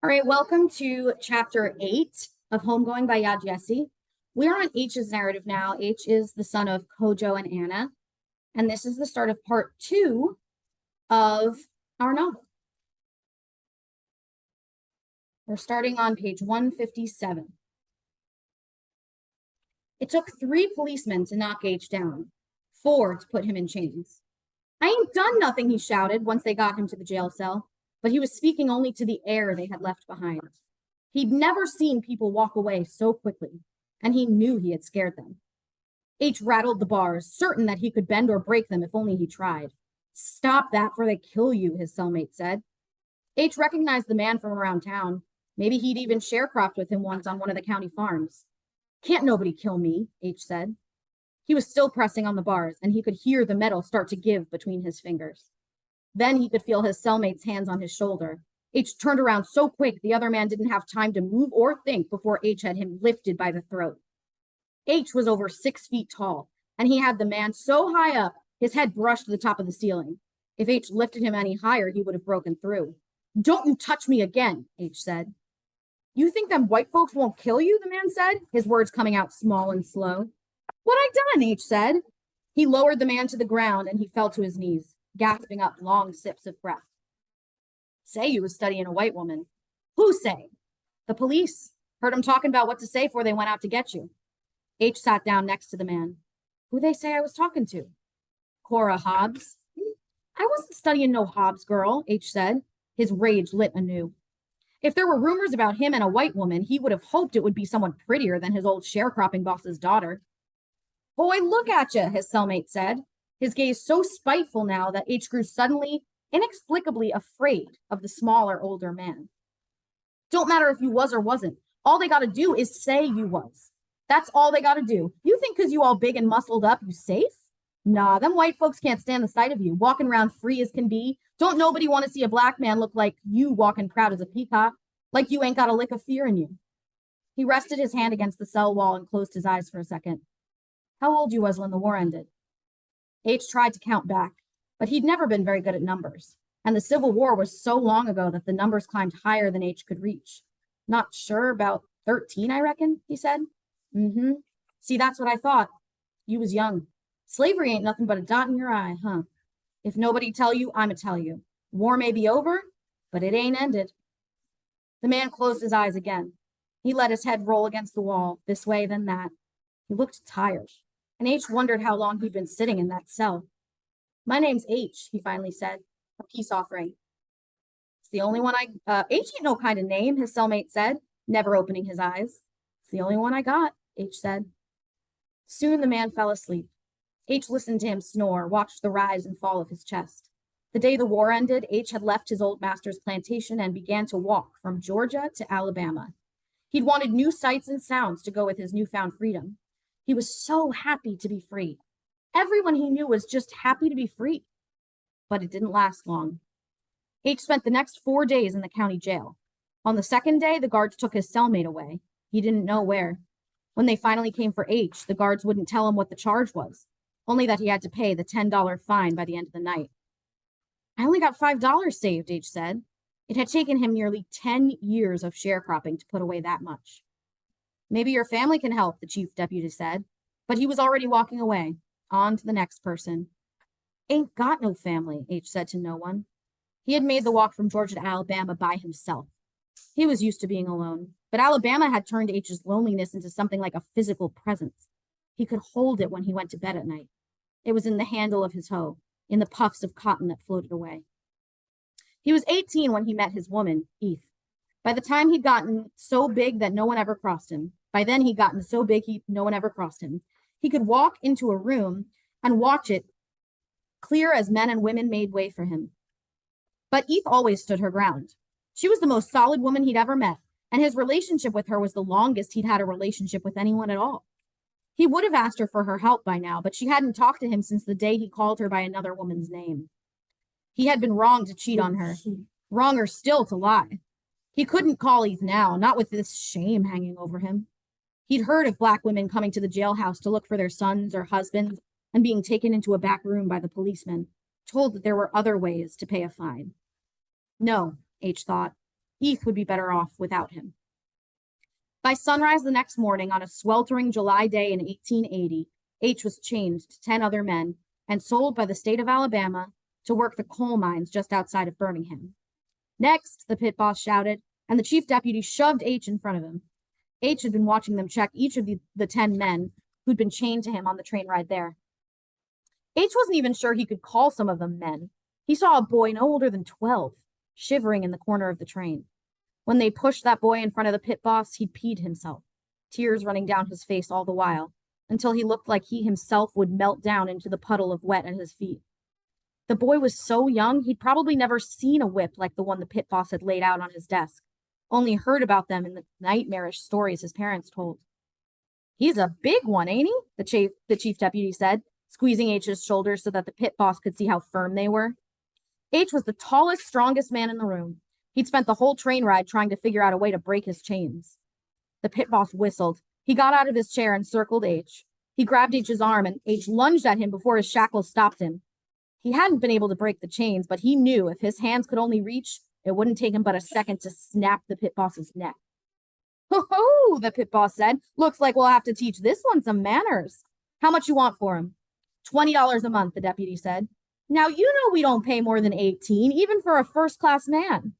All right, welcome to chapter 8 of Homegoing by Yaa Gyasi. We're on H's narrative now. H is the son of Kojo and Anna, and this is the start of part 2 of our novel. We're starting on page 157. It took 3 policemen to knock H down, 4 to put him in chains. "I ain't done nothing," he shouted once they got him to the jail cell, but he was speaking only to the air they had left behind. He'd never seen people walk away so quickly, and he knew he had scared them. H rattled the bars, certain that he could bend or break them if only he tried. "Stop that before they kill you," his cellmate said. H recognized the man from around town. Maybe he'd even sharecropped with him once on one of the county farms. "Can't nobody kill me," H said. He was still pressing on the bars, and he could hear the metal start to give between his fingers. Then he could feel his cellmate's hands on his shoulder. H turned around so quick the other man didn't have time to move or think before H had him lifted by the throat. H was over 6 feet tall, and he had the man so high up, his head brushed the top of the ceiling. If H lifted him any higher, he would have broken through. "Don't you touch me again," H said. "You think them white folks won't kill you?" the man said, his words coming out small and slow. "What I done?" H said. He lowered the man to the ground, and he fell to his knees, gasping up long sips of breath. "Say you was studying a white woman." "Who say?" "The police. Heard 'em talking about what to say before they went out to get you." H sat down next to the man. "Who they say I was talking to?" "Cora Hobbs." "I wasn't studying no Hobbs girl," H said. His rage lit anew. If there were rumors about him and a white woman, he would have hoped it would be someone prettier than his old sharecropping boss's daughter. "Boy, look at you," his cellmate said, his gaze so spiteful now that H grew suddenly, inexplicably afraid of the smaller, older man. "Don't matter if you was or wasn't. All they got to do is say you was. That's all they got to do. You think because you all big and muscled up, you safe? Nah, them white folks can't stand the sight of you, walking around free as can be. Don't nobody want to see a black man look like you walking proud as a peacock, like you ain't got a lick of fear in you." He rested his hand against the cell wall and closed his eyes for a second. "How old you was when the war ended?" H tried to count back, but he'd never been very good at numbers, and the Civil War was so long ago that the numbers climbed higher than H could reach. "Not sure, about 13, I reckon," he said. "Mm-hmm. See, that's what I thought. You was young. Slavery ain't nothing but a dot in your eye, huh? If nobody tell you, I'ma tell you. War may be over, but it ain't ended." The man closed his eyes again. He let his head roll against the wall, this way, then that. He looked tired, and H wondered how long he'd been sitting in that cell. "My name's H," he finally said, a peace offering. "It's the only one H ain't no kind of name," his cellmate said, never opening his eyes. "It's the only one I got," H said. Soon the man fell asleep. H listened to him snore, watched the rise and fall of his chest. The day the war ended, H had left his old master's plantation and began to walk from Georgia to Alabama. He'd wanted new sights and sounds to go with his newfound freedom. He was so happy to be free. Everyone he knew was just happy to be free. But it didn't last long. H spent the next 4 days in the county jail. On the second day, the guards took his cellmate away. He didn't know where. When they finally came for H, the guards wouldn't tell him what the charge was, only that he had to pay the $10 fine by the end of the night. "I only got $5 saved," H said. It had taken him nearly 10 years of sharecropping to put away that much. "Maybe your family can help," the chief deputy said, but he was already walking away, on to the next person. "Ain't got no family," H said to no one. He had made the walk from Georgia to Alabama by himself. He was used to being alone, but Alabama had turned H's loneliness into something like a physical presence. He could hold it when he went to bed at night. It was in the handle of his hoe, in the puffs of cotton that floated away. He was 18 when he met his woman, Eve. By the time he'd gotten so big that no one ever crossed him, by then he'd gotten so big no one ever crossed him, he could walk into a room and watch it clear as men and women made way for him. But Eve always stood her ground. She was the most solid woman he'd ever met, and his relationship with her was the longest he'd had a relationship with anyone at all. He would have asked her for her help by now, but she hadn't talked to him since the day he called her by another woman's name. He had been wrong to cheat on her, wronger still to lie. He couldn't call Eve now, not with this shame hanging over him. He'd heard of black women coming to the jailhouse to look for their sons or husbands and being taken into a back room by the policeman, told that there were other ways to pay a fine. No, H thought. Heath would be better off without him. By sunrise the next morning on a sweltering July day in 1880, H was chained to 10 other men and sold by the state of Alabama to work the coal mines just outside of Birmingham. Next, the pit boss shouted, and the chief deputy shoved H in front of him. H had been watching them check each of the 10 men who'd been chained to him on the train ride there. H wasn't even sure he could call some of them men. He saw a boy no older than 12, shivering in the corner of the train. When they pushed that boy in front of the pit boss, he'd peed himself, tears running down his face all the while, until he looked like he himself would melt down into the puddle of wet at his feet. The boy was so young, he'd probably never seen a whip like the one the pit boss had laid out on his desk, only heard about them in the nightmarish stories his parents told. He's a big one, ain't he? The chief deputy said, squeezing H's shoulders so that the pit boss could see how firm they were. H was the tallest, strongest man in the room. He'd spent the whole train ride trying to figure out a way to break his chains. The pit boss whistled. He got out of his chair and circled H. He grabbed H's arm, and H lunged at him before his shackles stopped him. He hadn't been able to break the chains, but he knew if his hands could only reach, it wouldn't take him but a second to snap the pit boss's neck. Ho-ho, the pit boss said. Looks like we'll have to teach this one some manners. How much you want for him? $20 a month, the deputy said. Now, you know we don't pay more than 18, even for a first-class man.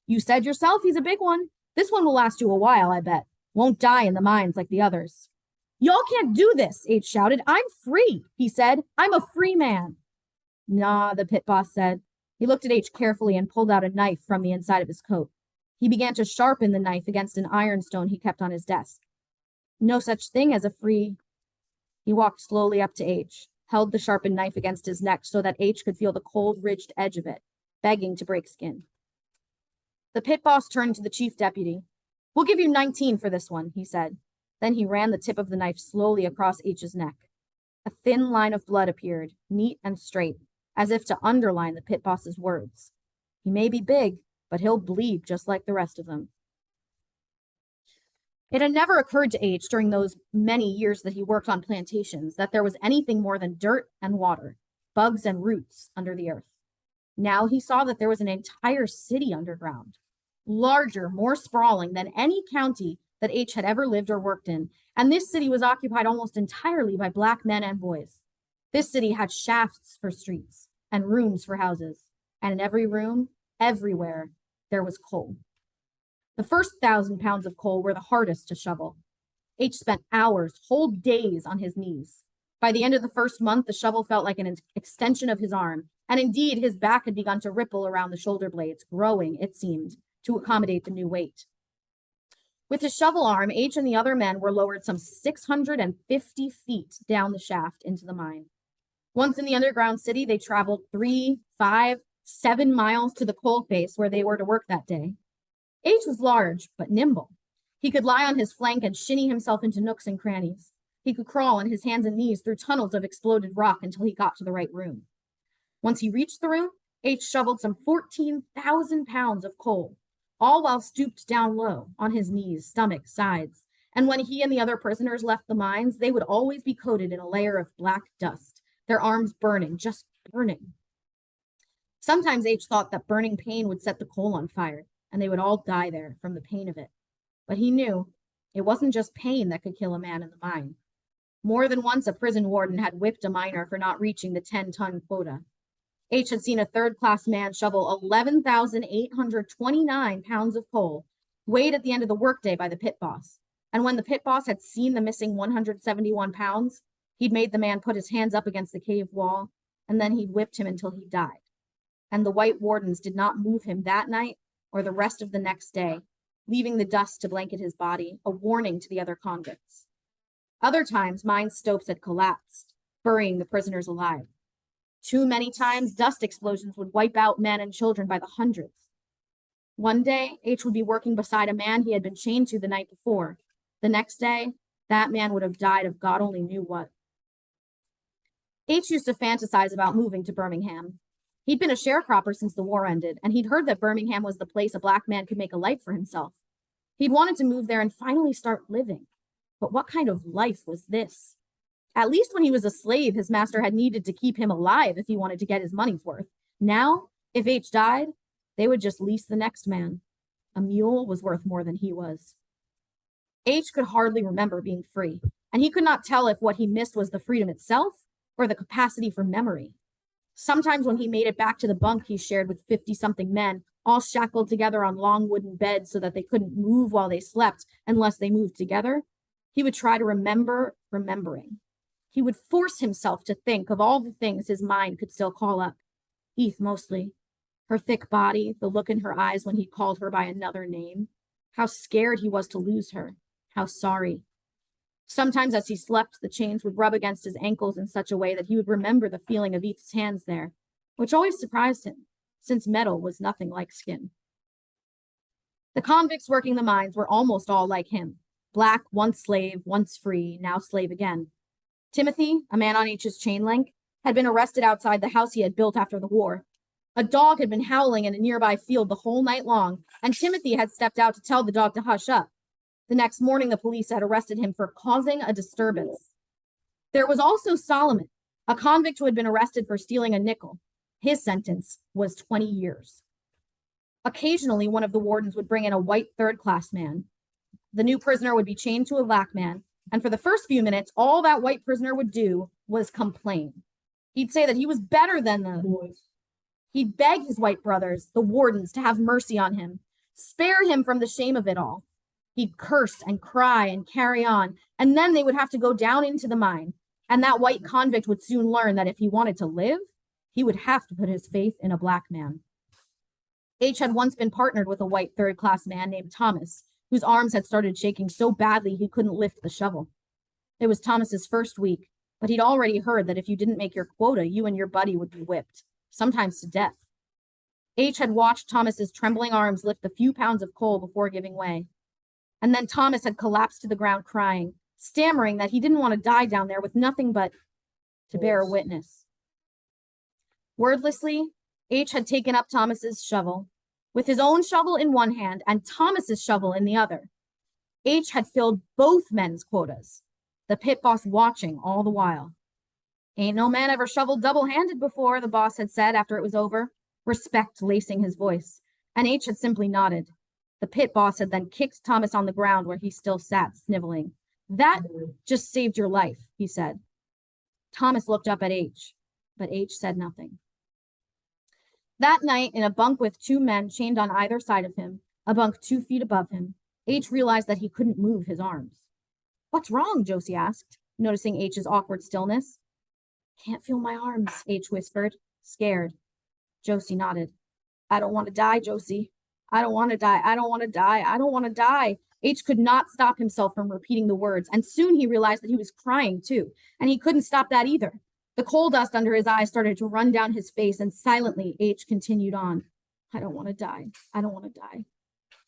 You said yourself he's a big one. This one will last you a while, I bet. Won't die in the mines like the others. Y'all can't do this, H shouted. I'm free, he said. I'm a free man. Nah, the pit boss said. He looked at H carefully and pulled out a knife from the inside of his coat. He began to sharpen the knife against an ironstone he kept on his desk. No such thing as a free... He walked slowly up to H, held the sharpened knife against his neck so that H could feel the cold, ridged edge of it, begging to break skin. The pit boss turned to the chief deputy. We'll give you 19 for this one, he said. Then he ran the tip of the knife slowly across H's neck. A thin line of blood appeared, neat and straight, as if to underline the pit boss's words. He may be big, but he'll bleed just like the rest of them. It had never occurred to H during those many years that he worked on plantations that there was anything more than dirt and water, bugs and roots under the earth. Now he saw that there was an entire city underground, larger, more sprawling than any county that H had ever lived or worked in, and this city was occupied almost entirely by black men and boys. This city had shafts for streets and rooms for houses, and in every room, everywhere, there was coal. The first 1,000 pounds of coal were the hardest to shovel. H spent hours, whole days on his knees. By the end of the first month, the shovel felt like an extension of his arm, and indeed his back had begun to ripple around the shoulder blades, growing, it seemed, to accommodate the new weight. With his shovel arm, H and the other men were lowered some 650 feet down the shaft into the mine. Once in the underground city, they traveled 3, 5, 7 miles to the coal face where they were to work that day. H was large, but nimble. He could lie on his flank and shinny himself into nooks and crannies. He could crawl on his hands and knees through tunnels of exploded rock until he got to the right room. Once he reached the room, H shoveled some 14,000 pounds of coal, all while stooped down low, on his knees, stomach, sides. And when he and the other prisoners left the mines, they would always be coated in a layer of black dust, their arms burning, just burning. Sometimes H thought that burning pain would set the coal on fire, and they would all die there from the pain of it. But he knew it wasn't just pain that could kill a man in the mine. More than once, a prison warden had whipped a miner for not reaching the 10-ton quota. H had seen a third-class man shovel 11,829 pounds of coal, weighed at the end of the workday by the pit boss. And when the pit boss had seen the missing 171 pounds, he'd made the man put his hands up against the cave wall, and then he'd whipped him until he died. And the white wardens did not move him that night or the rest of the next day, leaving the dust to blanket his body, a warning to the other convicts. Other times, mine stopes had collapsed, burying the prisoners alive. Too many times, dust explosions would wipe out men and children by the hundreds. One day, H would be working beside a man he had been chained to the night before. The next day, that man would have died of God only knew what. H used to fantasize about moving to Birmingham. He'd been a sharecropper since the war ended, and he'd heard that Birmingham was the place a black man could make a life for himself. He'd wanted to move there and finally start living. But what kind of life was this? At least when he was a slave, his master had needed to keep him alive if he wanted to get his money's worth. Now, if H died, they would just lease the next man. A mule was worth more than he was. H could hardly remember being free, and he could not tell if what he missed was the freedom itself or the capacity for memory. Sometimes when he made it back to the bunk he shared with 50-something men, all shackled together on long wooden beds so that they couldn't move while they slept unless they moved together, he would try to remember remembering. He would force himself to think of all the things his mind could still call up. Eth mostly. Her thick body, the look in her eyes when he called her by another name. How scared he was to lose her. How sorry. Sometimes as he slept, the chains would rub against his ankles in such a way that he would remember the feeling of Eth's hands there, which always surprised him, since metal was nothing like skin. The convicts working the mines were almost all like him. Black, once slave, once free, now slave again. Timothy, a man on H's chain link, had been arrested outside the house he had built after the war. A dog had been howling in a nearby field the whole night long, and Timothy had stepped out to tell the dog to hush up. The next morning, the police had arrested him for causing a disturbance. There was also Solomon, a convict who had been arrested for stealing a nickel. His sentence was 20 years. Occasionally, one of the wardens would bring in a white third-class man. The new prisoner would be chained to a black man, and for the first few minutes, all that white prisoner would do was complain. He'd say that he was better than the boys. He'd beg his white brothers, the wardens, to have mercy on him, spare him from the shame of it all. He'd curse and cry and carry on, and then they would have to go down into the mine, and that white convict would soon learn that if he wanted to live, he would have to put his faith in a black man. H had once been partnered with a white third-class man named Thomas, whose arms had started shaking so badly he couldn't lift the shovel. It was Thomas's first week, but he'd already heard that if you didn't make your quota, you and your buddy would be whipped, sometimes to death. H had watched Thomas's trembling arms lift the few pounds of coal before giving way. And then Thomas had collapsed to the ground crying, stammering that he didn't want to die down there with nothing but to bear witness. Wordlessly, H had taken up Thomas's shovel, with his own shovel in one hand and Thomas's shovel in the other. H had filled both men's quotas, the pit boss watching all the while. Ain't no man ever shoveled double-handed before, the boss had said after it was over, respect lacing his voice, and H had simply nodded. The pit boss had then kicked Thomas on the ground where he still sat, sniveling. That just saved your life, he said. Thomas looked up at H, but H said nothing. That night, in a bunk with two men chained on either side of him, a bunk 2 feet above him, H realized that he couldn't move his arms. What's wrong? Josie asked, noticing H's awkward stillness. Can't feel my arms, H whispered, scared. Josie nodded. I don't want to die, Josie. I don't want to die. I don't want to die. I don't want to die. H could not stop himself from repeating the words, and soon he realized that he was crying too, and he couldn't stop that either. The coal dust under his eyes started to run down his face, and silently H continued on. I don't want to die. I don't want to die.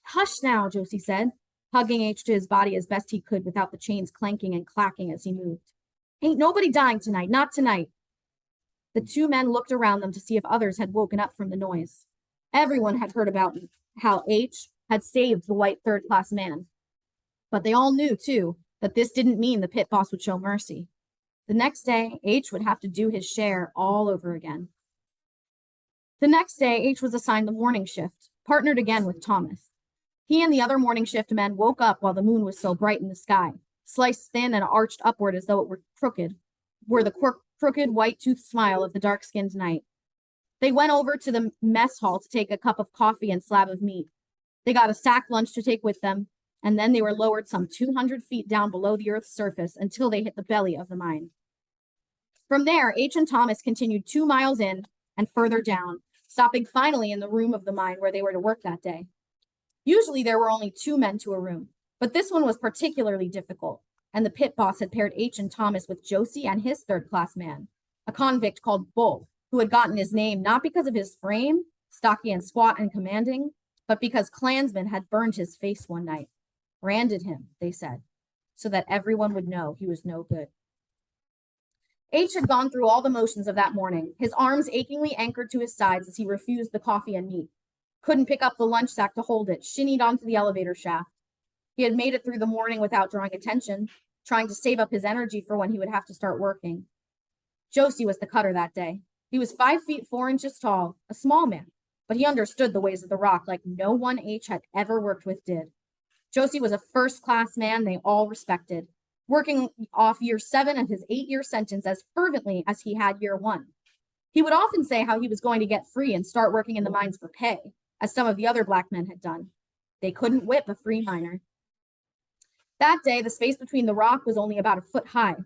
Hush now, Josie said, hugging H to his body as best he could without the chains clanking and clacking as he moved. Ain't nobody dying tonight, not tonight. The two men looked around them to see if others had woken up from the noise. Everyone had heard about how H had saved the white third-class man. But they all knew, too, that this didn't mean the pit boss would show mercy. The next day, H would have to do his share all over again. The next day, H was assigned the morning shift, partnered again with Thomas. He and the other morning shift men woke up while the moon was so bright in the sky, sliced thin and arched upward as though it were the crooked white-toothed smile of the dark-skinned night. They went over to the mess hall to take a cup of coffee and slab of meat. They got a sack lunch to take with them, and then they were lowered some 200 feet down below the Earth's surface until they hit the belly of the mine. From there, H and Thomas continued 2 miles in and further down, stopping finally in the room of the mine where they were to work that day. Usually there were only 2 men to a room, but this one was particularly difficult, and the pit boss had paired H and Thomas with Josie and his third-class man, a convict called Bull, who had gotten his name not because of his frame, stocky and squat and commanding, but because Klansmen had burned his face one night. Branded him, they said, so that everyone would know he was no good. H had gone through all the motions of that morning, his arms achingly anchored to his sides as he refused the coffee and meat. Couldn't pick up the lunch sack to hold it, shinnied onto the elevator shaft. He had made it through the morning without drawing attention, trying to save up his energy for when he would have to start working. Josie was the cutter that day. He was 5 feet 4 inches tall, a small man, but he understood the ways of the rock like no one H had ever worked with did. Josie was a first-class man they all respected, working off year 7 of his 8-year sentence as fervently as he had year 1. He would often say how he was going to get free and start working in the mines for pay, as some of the other black men had done. They couldn't whip a free miner. That day, the space between the rock was only about a foot high.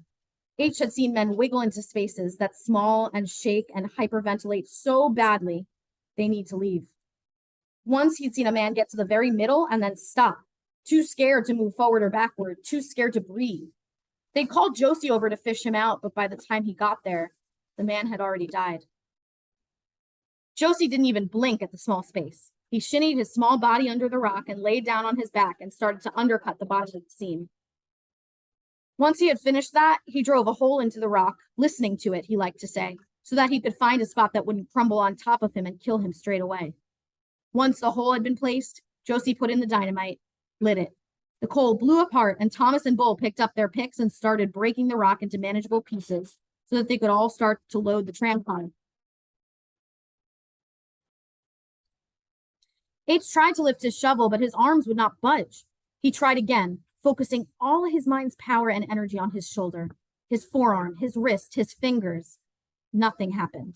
H had seen men wiggle into spaces that small and shake and hyperventilate so badly they need to leave. Once he'd seen a man get to the very middle and then stop, too scared to move forward or backward, too scared to breathe. They called Josie over to fish him out, but by the time he got there, the man had already died. Josie didn't even blink at the small space. He shinnied his small body under the rock and laid down on his back and started to undercut the bottom of the seam. Once he had finished that, he drove a hole into the rock, listening to it, he liked to say, so that he could find a spot that wouldn't crumble on top of him and kill him straight away. Once the hole had been placed, Josie put in the dynamite, lit it. The coal blew apart, and Thomas and Bull picked up their picks and started breaking the rock into manageable pieces so that they could all start to load the tram car. H tried to lift his shovel, but his arms would not budge. He tried again, focusing all his mind's power and energy on his shoulder, his forearm, his wrist, his fingers. Nothing happened.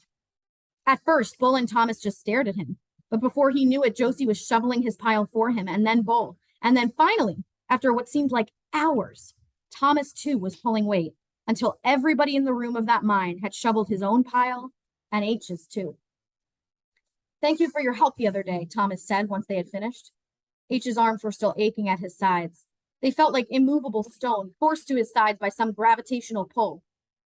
At first, Bull and Thomas just stared at him, but before he knew it, Josie was shoveling his pile for him, and then Bull. And then finally, after what seemed like hours, Thomas too was pulling weight until everybody in the room of that mine had shoveled his own pile and H's too. "Thank you for your help the other day," Thomas said once they had finished. H's arms were still aching at his sides. They felt like immovable stone forced to his sides by some gravitational pull.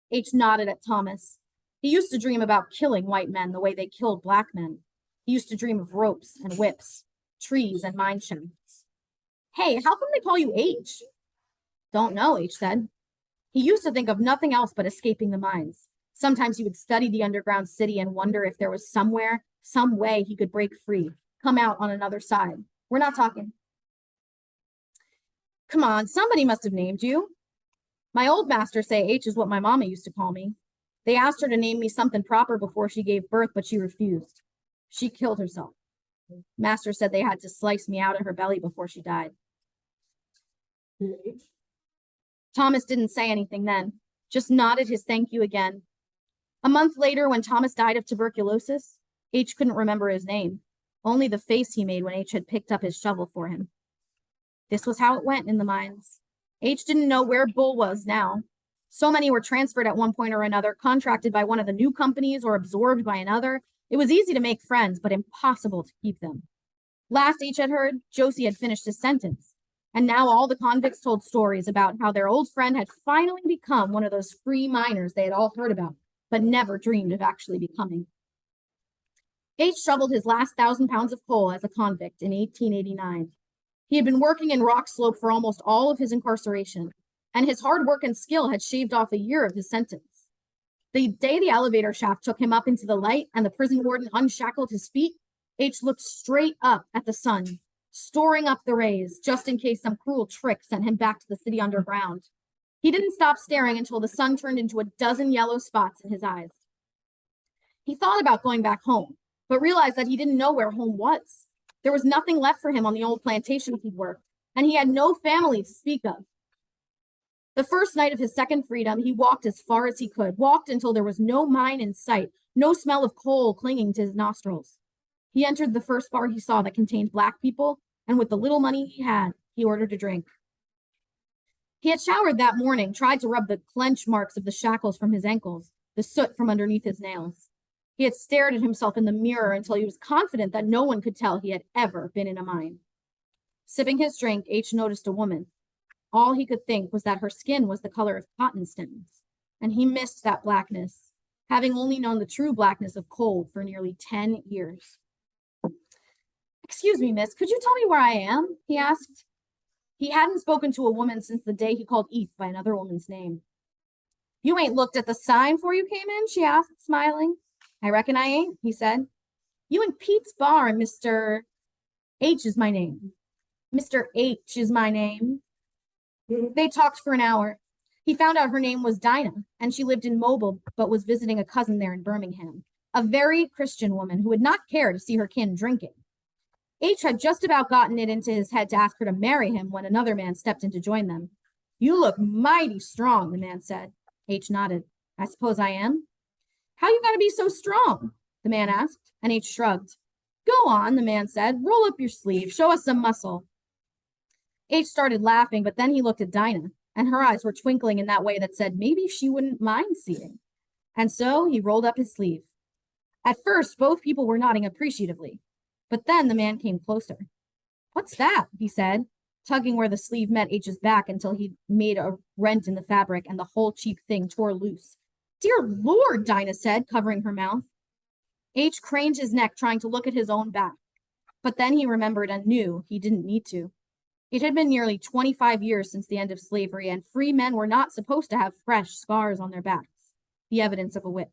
H nodded at Thomas. He used to dream about killing white men the way they killed black men. He used to dream of ropes and whips, trees and mine shafts. "Hey, how come they call you H?" "Don't know," H said. He used to think of nothing else but escaping the mines. Sometimes he would study the underground city and wonder if there was somewhere, some way he could break free, come out on another side. We're not talking. "Come on, somebody must have named you." "My old masters say H is what my mama used to call me. They asked her to name me something proper before she gave birth, but she refused. She killed herself. Master said they had to slice me out of her belly before she died." Thomas didn't say anything then, just nodded his thank you again. A month later, when Thomas died of tuberculosis, H couldn't remember his name, only the face he made when H had picked up his shovel for him. This was how it went in the mines. H didn't know where Bull was now. So many were transferred at one point or another, contracted by one of the new companies or absorbed by another. It was easy to make friends, but impossible to keep them. Last H had heard, Josie had finished his sentence. And now all the convicts told stories about how their old friend had finally become one of those free miners they had all heard about, but never dreamed of actually becoming. H shoveled his last 1,000 pounds of coal as a convict in 1889. He had been working in Rock Slope for almost all of his incarceration, and his hard work and skill had shaved off a year of his sentence. The day the elevator shaft took him up into the light and the prison warden unshackled his feet, H looked straight up at the sun, storing up the rays just in case some cruel trick sent him back to the city underground. He didn't stop staring until the sun turned into a dozen yellow spots in his eyes. He thought about going back home, but realized that he didn't know where home was. There was nothing left for him on the old plantation he'd worked, and he had no family to speak of. The first night of his second freedom, he walked as far as he could, walked until there was no mine in sight, no smell of coal clinging to his nostrils. He entered the first bar he saw that contained black people, and with the little money he had, he ordered a drink. He had showered that morning, tried to rub the clench marks of the shackles from his ankles, the soot from underneath his nails. He had stared at himself in the mirror until he was confident that no one could tell he had ever been in a mine. Sipping his drink, H noticed a woman. All he could think was that her skin was the color of cotton stems, and he missed that blackness, having only known the true blackness of coal for nearly 10 years. "Excuse me, miss, could you tell me where I am?" he asked. He hadn't spoken to a woman since the day he called Eth by another woman's name. "You ain't looked at the sign before you came in?" she asked, smiling. "I reckon I ain't," he said. "You in Pete's bar, Mr. H is my name." "Mr. H is my name." They talked for an hour. He found out her name was Dinah, and she lived in Mobile, but was visiting a cousin there in Birmingham. a very Christian woman who would not care to see her kin drinking. H had just about gotten it into his head to ask her to marry him when another man stepped in to join them. You look mighty strong, the man said. H nodded. I suppose I am. How you gotta be so strong? The man asked, and H shrugged. Go on, the man said. Roll up your sleeve. Show us some muscle. H started laughing, but then he looked at Dinah, and her eyes were twinkling in that way that said maybe she wouldn't mind seeing. And so he rolled up his sleeve. At first, both people were nodding appreciatively, but then the man came closer. What's that? He said, tugging where the sleeve met H's back until he made a rent in the fabric and the whole cheap thing tore loose. Dear Lord, Dinah said, covering her mouth. H craned his neck, trying to look at his own back, but then he remembered and knew he didn't need to. It had been nearly 25 years since the end of slavery, and free men were not supposed to have fresh scars on their backs, the evidence of a whip.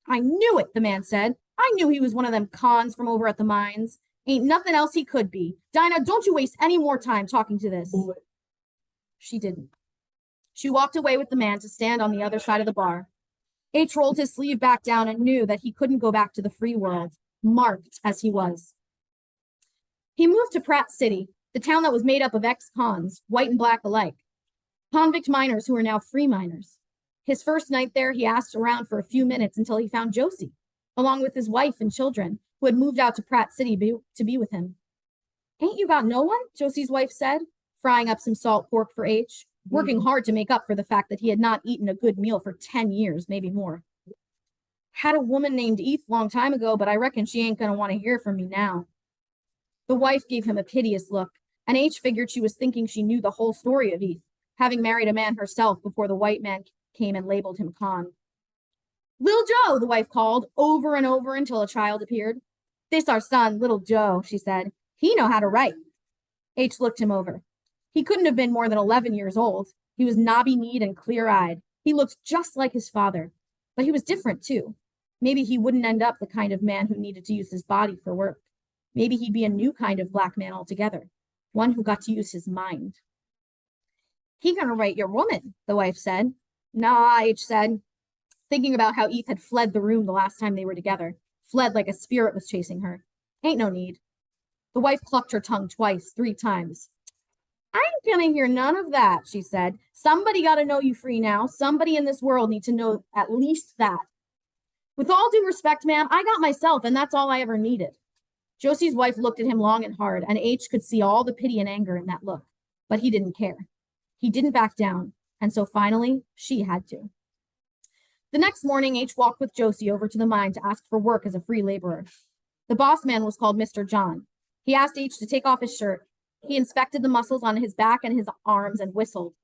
I knew it, the man said. I knew he was one of them cons from over at the mines. Ain't nothing else he could be. Dinah, don't you waste any more time talking to this. She didn't. She walked away with the man to stand on the other side of the bar. H rolled his sleeve back down and knew that he couldn't go back to the free world, marked as he was. He moved to Pratt City, the town that was made up of ex-cons, white and black alike, convict miners who were now free miners. His first night there, he asked around for a few minutes until he found Josie, along with his wife and children, who had moved out to Pratt City to be with him. Ain't you got no one? Josie's wife said, frying up some salt pork for H, working hard to make up for the fact that he had not eaten a good meal for 10 years, maybe more. Had a woman named Eve long time ago, but I reckon she ain't going to want to hear from me now. The wife gave him a piteous look, and H figured she was thinking she knew the whole story of Eve, having married a man herself before the white man came and labeled him con. Little Joe, the wife called, over and over until a child appeared. This our son, little Joe, she said. He know how to write. H looked him over. He couldn't have been more than 11 years old. He was knobby-kneed and clear-eyed. He looked just like his father, but he was different too. Maybe he wouldn't end up the kind of man who needed to use his body for work. Maybe he'd be a new kind of black man altogether, one who got to use his mind. He gonna write your woman, the wife said. Nah, H said, thinking about how Eve had fled the room the last time they were together, fled like a spirit was chasing her. Ain't no need. The wife clucked her tongue twice, 3 times. I ain't gonna hear none of that, she said. Somebody gotta know you free now. Somebody in this world need to know at least that. With all due respect, ma'am, I got myself, and that's all I ever needed. Josie's wife looked at him long and hard, and H could see all the pity and anger in that look, but he didn't care. He didn't back down, and so finally, she had to. The next morning, H walked with Josie over to the mine to ask for work as a free laborer. The boss man was called Mr. John. He asked H to take off his shirt. He inspected the muscles on his back and his arms and whistled.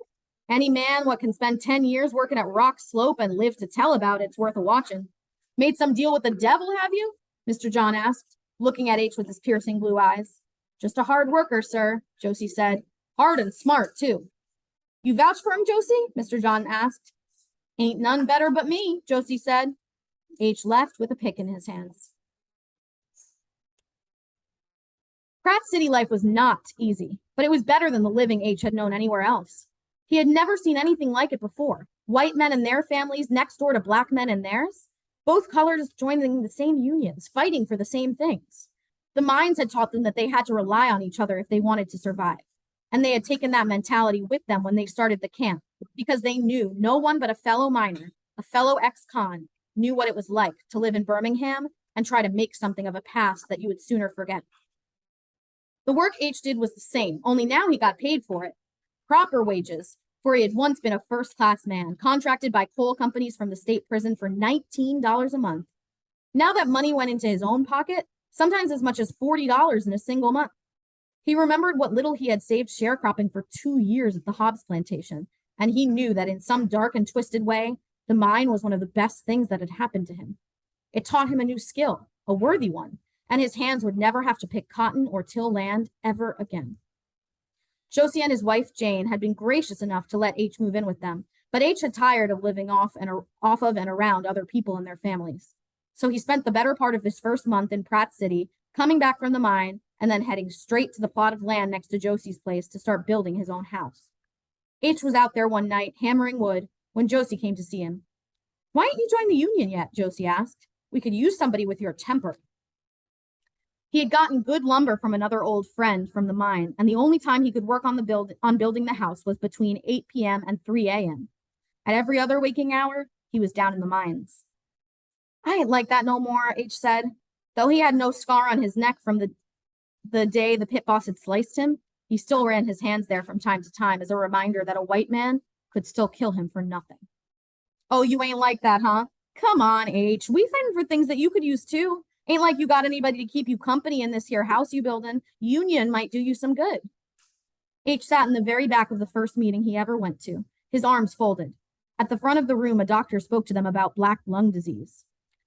Any man what can spend 10 years working at Rock Slope and live to tell about it's worth a watching. Made some deal with the devil, have you? Mr. John asked, looking at H with his piercing blue eyes. Just a hard worker, sir, Josie said. Hard and smart, too. You vouch for him, Josie? Mr. John asked. Ain't none better but me, Josie said. H left with a pick in his hands. Pratt City life was not easy, but it was better than the living H had known anywhere else. He had never seen anything like it before. White men and their families next door to black men and theirs. Both colors joining the same unions, fighting for the same things. The mines had taught them that they had to rely on each other if they wanted to survive. And they had taken that mentality with them when they started the camp, because they knew no one but a fellow miner, a fellow ex-con, knew what it was like to live in Birmingham and try to make something of a past that you would sooner forget. The work H did was the same, only now he got paid for it. Proper wages, for he had once been a first-class man, contracted by coal companies from the state prison for $19 a month. Now that money went into his own pocket, sometimes as much as $40 in a single month. He remembered what little he had saved sharecropping for 2 years at the Hobbs plantation, and he knew that in some dark and twisted way, the mine was one of the best things that had happened to him. It taught him a new skill, a worthy one, and his hands would never have to pick cotton or till land ever again. Josie and his wife, Jane, had been gracious enough to let H move in with them, but H had tired of living off of and around other people and their families. So he spent the better part of his first month in Pratt City, coming back from the mine, and then heading straight to the plot of land next to Josie's place to start building his own house. H was out there one night, hammering wood, when Josie came to see him. Why ain't you joined the union yet? Josie asked. We could use somebody with your temper. He had gotten good lumber from another old friend from the mine, and the only time he could work on building the house was between 8 p.m. and 3 a.m. At every other waking hour, he was down in the mines. I ain't like that no more, H said. Though he had no scar on his neck from the day the pit boss had sliced him, he still ran his hands there from time to time as a reminder that a white man could still kill him for nothing. Oh, you ain't like that, huh? Come on, H. We fighting for things that you could use too. Ain't like you got anybody to keep you company in this here house you buildin'. Union might do you some good. H sat in the very back of the first meeting he ever went to, his arms folded. At the front of the room, a doctor spoke to them about black lung disease.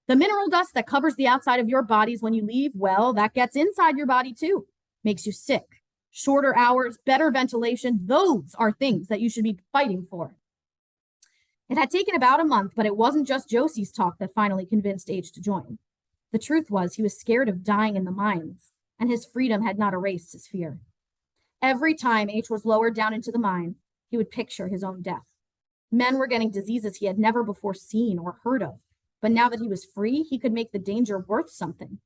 The mineral dust that covers the outside of your bodies when you leave, well, that gets inside your body too. Makes you sick. Shorter hours, better ventilation, those are things that you should be fighting for. It had taken about a month, but it wasn't just Josie's talk that finally convinced H to join. The truth was he was scared of dying in the mines, and his freedom had not erased his fear. Every time H was lowered down into the mine, he would picture his own death. Men were getting diseases he had never before seen or heard of, but now that he was free, he could make the danger worth something.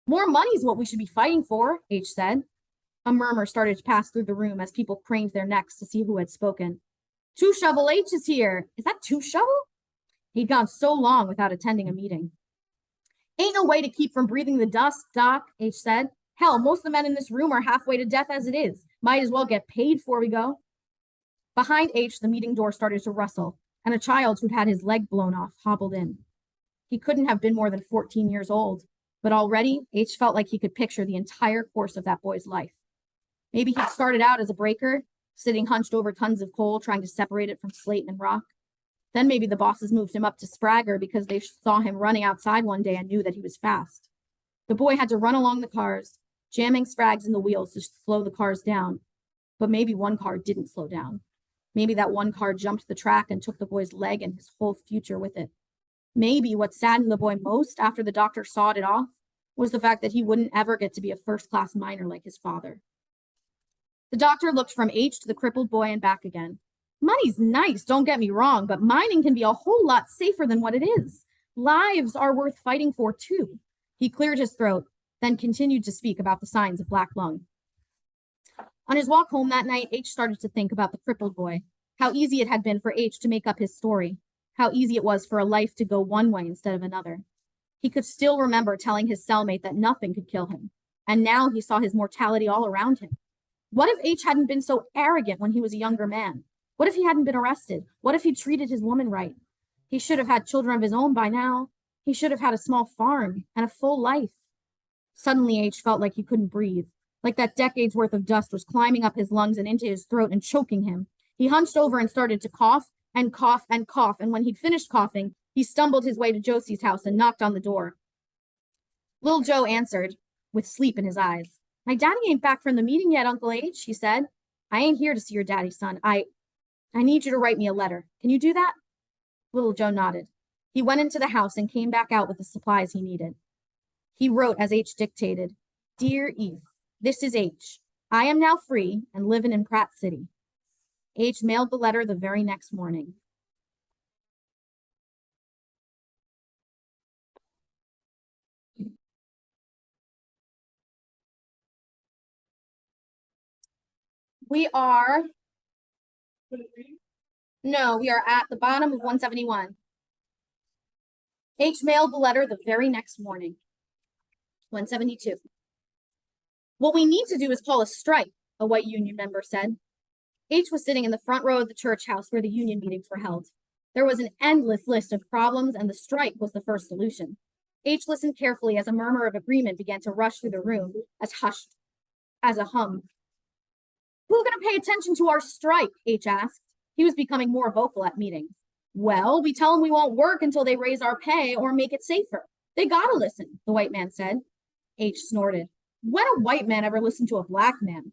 More money's what we should be fighting for, H said. A murmur started to pass through the room as people craned their necks to see who had spoken. Two Shovel H is here. Is that Two Shovel? He'd gone so long without attending a meeting. Ain't no way to keep from breathing the dust, Doc, H said. Hell, most of the men in this room are halfway to death as it is. Might as well get paid before we go. Behind H, the meeting door started to rustle, and a child who'd had his leg blown off hobbled in. He couldn't have been more than 14 years old, but already H felt like he could picture the entire course of that boy's life. Maybe he'd started out as a breaker, sitting hunched over tons of coal, trying to separate it from slate and rock. Then maybe the bosses moved him up to Spragger because they saw him running outside one day and knew that he was fast. The boy had to run along the cars, jamming sprags in the wheels to slow the cars down. But maybe one car didn't slow down. Maybe that one car jumped the track and took the boy's leg and his whole future with it. Maybe what saddened the boy most after the doctor sawed it off was the fact that he wouldn't ever get to be a first-class miner like his father. The doctor looked from H to the crippled boy and back again. Money's nice, don't get me wrong, but mining can be a whole lot safer than what it is. Lives are worth fighting for, too. He cleared his throat, then continued to speak about the signs of black lung. On his walk home that night, H started to think about the crippled boy, how easy it had been for H to make up his story, how easy it was for a life to go one way instead of another. He could still remember telling his cellmate that nothing could kill him, and now he saw his mortality all around him. What if H hadn't been so arrogant when he was a younger man? What if he hadn't been arrested? What if he treated his woman right? He should have had children of his own by now. He should have had a small farm and a full life. Suddenly, H felt like he couldn't breathe, like that decade's worth of dust was climbing up his lungs and into his throat and choking him. He hunched over and started to cough and cough and cough, and when he'd finished coughing, he stumbled his way to Josie's house and knocked on the door. Little Joe answered, with sleep in his eyes. My daddy ain't back from the meeting yet, Uncle H, she said. I ain't here to see your daddy, son. I need you to write me a letter. Can you do that? Little Joe nodded. He went into the house and came back out with the supplies he needed. He wrote as H dictated, Dear Eve, this is H. I am now free and living in Pratt City. H mailed the letter the very next morning. We are at the bottom of 171. H mailed the letter the very next morning. 172. What we need to do is call a strike, a white union member said. H was sitting in the front row of the church house where the union meetings were held. There was an endless list of problems, and the strike was the first solution. H listened carefully as a murmur of agreement began to rush through the room, as hushed as a hum. Who's going to pay attention to our strike? H asked. He was becoming more vocal at meetings. Well, we tell them we won't work until they raise our pay or make it safer. They gotta listen, the white man said. H snorted. When a white man ever listened to a black man?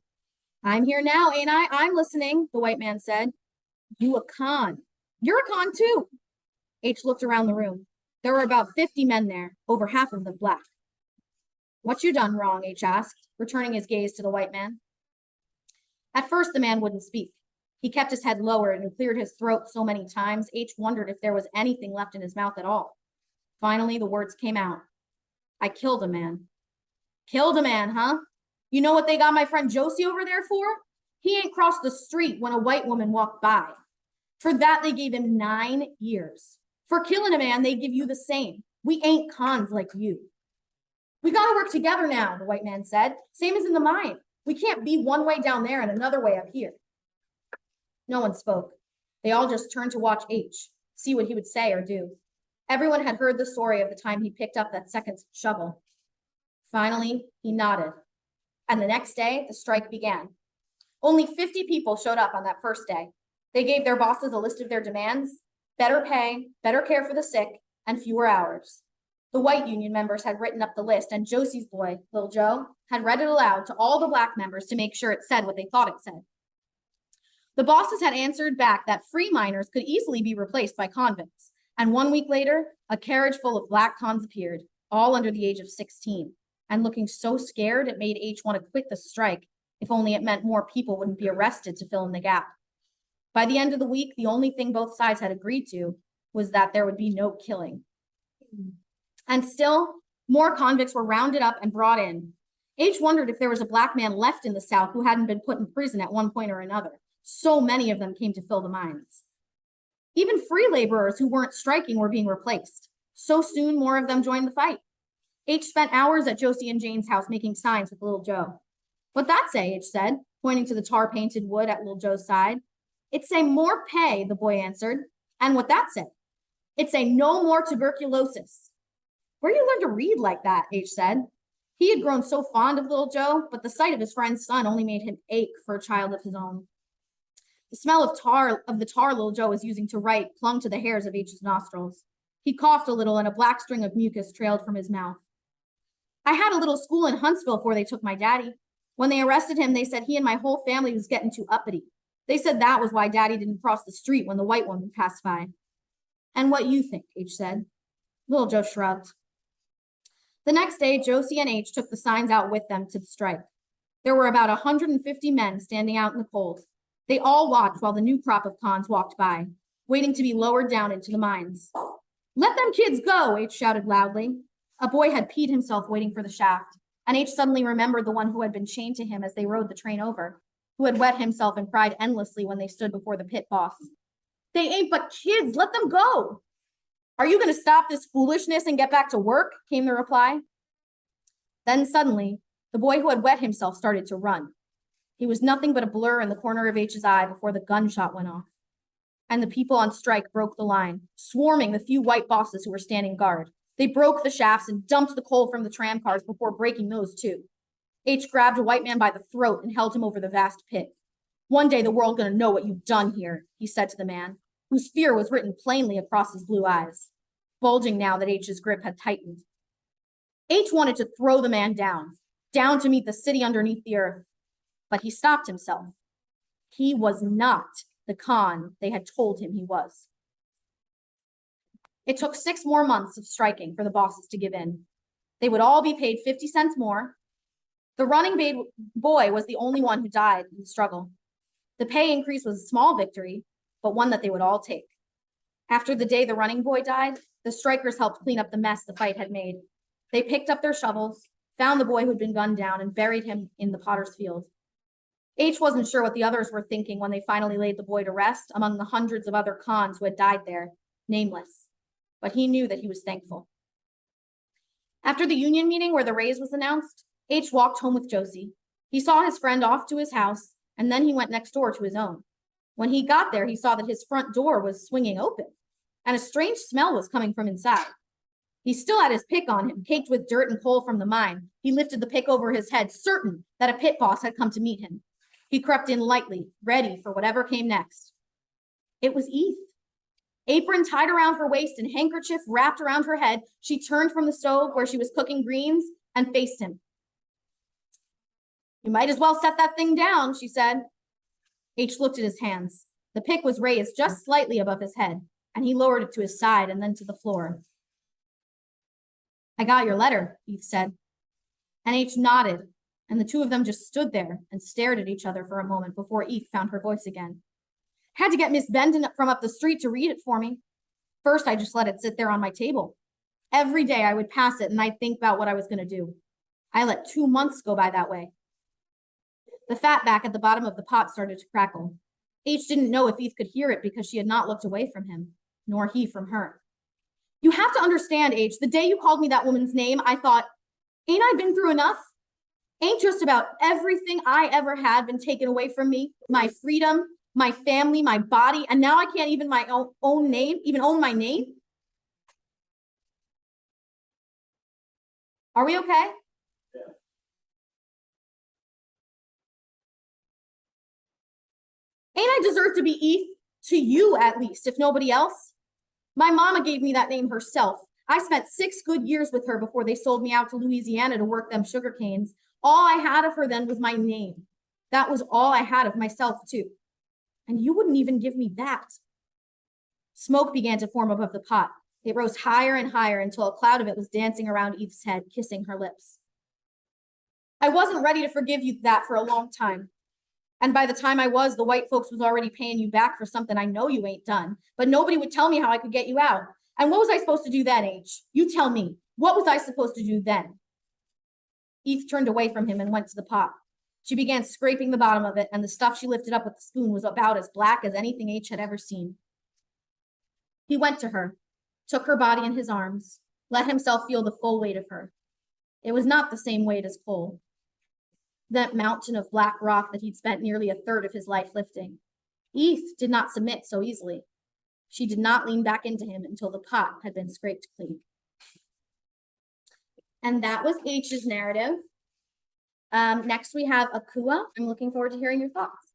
I'm here now, ain't I? I'm listening, the white man said. You a con. You're a con too. H looked around the room. There were about 50 men there, over half of them black. What you done wrong? H asked, returning his gaze to the white man. At first, the man wouldn't speak. He kept his head lowered and cleared his throat so many times, H wondered if there was anything left in his mouth at all. Finally, the words came out. I killed a man. Killed a man, huh? You know what they got my friend Josie over there for? He ain't crossed the street when a white woman walked by. For that, they gave him 9 years. For killing a man, they give you the same. We ain't cons like you. We gotta work together now, the white man said. Same as in the mine. We can't be one way down there and another way up here. No one spoke. They all just turned to watch H, see what he would say or do. Everyone had heard the story of the time he picked up that second shovel. Finally, he nodded. And the next day, the strike began. Only 50 people showed up on that first day. They gave their bosses a list of their demands: better pay, better care for the sick, and fewer hours. The white union members had written up the list, and Josie's boy, Lil Joe, had read it aloud to all the black members to make sure it said what they thought it said. The bosses had answered back that free miners could easily be replaced by convicts, and 1 week later, a carriage full of black cons appeared, all under the age of 16, and looking so scared it made H want to quit the strike, if only it meant more people wouldn't be arrested to fill in the gap. By the end of the week, the only thing both sides had agreed to was that there would be no killing. And still, more convicts were rounded up and brought in. H wondered if there was a black man left in the South who hadn't been put in prison at one point or another. So many of them came to fill the mines. Even free laborers who weren't striking were being replaced. So soon, more of them joined the fight. H spent hours at Josie and Jane's house making signs with Little Joe. What'd that say? H said, pointing to the tar-painted wood at Little Joe's side. It say more pay, the boy answered. And what that say? It say no more tuberculosis. Where you learn to read like that? H said. He had grown so fond of Little Joe, but the sight of his friend's son only made him ache for a child of his own. The smell of the tar Little Joe was using to write clung to the hairs of H's nostrils. He coughed a little and a black string of mucus trailed from his mouth. I had a little school in Huntsville before they took my daddy. When they arrested him, they said he and my whole family was getting too uppity. They said that was why daddy didn't cross the street when the white woman passed by. And what you think? H said. Little Joe shrugged. The next day, Josie and H took the signs out with them to the strike. There were about 150 men standing out in the cold. They all watched while the new crop of cons walked by, waiting to be lowered down into the mines. Let them kids go, H shouted loudly. A boy had peed himself waiting for the shaft, and H suddenly remembered the one who had been chained to him as they rode the train over, who had wet himself and cried endlessly when they stood before the pit boss. They ain't but kids, let them go. Are you going to stop this foolishness and get back to work? Came the reply. Then suddenly, the boy who had wet himself started to run. He was nothing but a blur in the corner of H's eye before the gunshot went off. And the people on strike broke the line, swarming the few white bosses who were standing guard. They broke the shafts and dumped the coal from the tram cars before breaking those too. H grabbed a white man by the throat and held him over the vast pit. One day the world's gonna know what you've done here, he said to the man, whose fear was written plainly across his blue eyes, bulging now that H's grip had tightened. H wanted to throw the man down to meet the city underneath the earth, but he stopped himself. He was not the con they had told him he was. It took 6 more months of striking for the bosses to give in. They would all be paid 50 cents more. The running boy was the only one who died in the struggle. The pay increase was a small victory, but one that they would all take. After the day the running boy died, the strikers helped clean up the mess the fight had made. They picked up their shovels, found the boy who'd been gunned down, and buried him in the potter's field. H wasn't sure what the others were thinking when they finally laid the boy to rest among the hundreds of other cons who had died there, nameless. But he knew that he was thankful. After the union meeting where the raise was announced, H walked home with Josie. He saw his friend off to his house, and then he went next door to his own. When he got there, he saw that his front door was swinging open, and a strange smell was coming from inside. He still had his pick on him, caked with dirt and coal from the mine. He lifted the pick over his head, certain that a pit boss had come to meet him. He crept in lightly, ready for whatever came next. It was Eve. Apron tied around her waist and handkerchief wrapped around her head, she turned from the stove where she was cooking greens and faced him. You might as well set that thing down, she said. H looked at his hands. The pick was raised just slightly above his head, and he lowered it to his side and then to the floor. I got your letter, Eve said. And H nodded, and the two of them just stood there and stared at each other for a moment before Eve found her voice again. Had to get Miss Benden from up the street to read it for me. First, I just let it sit there on my table. Every day I would pass it and I'd think about what I was going to do. I let 2 months go by that way. The fat back at the bottom of the pot started to crackle. H didn't know if Eth could hear it because she had not looked away from him, nor he from her. You have to understand, H, the day you called me that woman's name, I thought, ain't I been through enough? Ain't just about everything I ever had been taken away from me? My freedom, my family, my body, and now I can't even own my name? Are we okay? Ain't I deserve to be Eth? To you, at least, if nobody else? My mama gave me that name herself. I spent 6 good years with her before they sold me out to Louisiana to work them sugar canes. All I had of her then was my name. That was all I had of myself, too. And you wouldn't even give me that. Smoke began to form above the pot. It rose higher and higher until a cloud of it was dancing around Eth's head, kissing her lips. I wasn't ready to forgive you that for a long time. And by the time I was, the white folks was already paying you back for something I know you ain't done. But nobody would tell me how I could get you out. And what was I supposed to do then, H? You tell me. What was I supposed to do then? Eth turned away from him and went to the pot. She began scraping the bottom of it, and the stuff she lifted up with the spoon was about as black as anything H had ever seen. He went to her, took her body in his arms, let himself feel the full weight of her. It was not the same weight as coal. That mountain of black rock that he'd spent nearly a third of his life lifting. Eth did not submit so easily. She did not lean back into him until the pot had been scraped clean. And that was H's narrative. Next we have Akua. I'm looking forward to hearing your thoughts.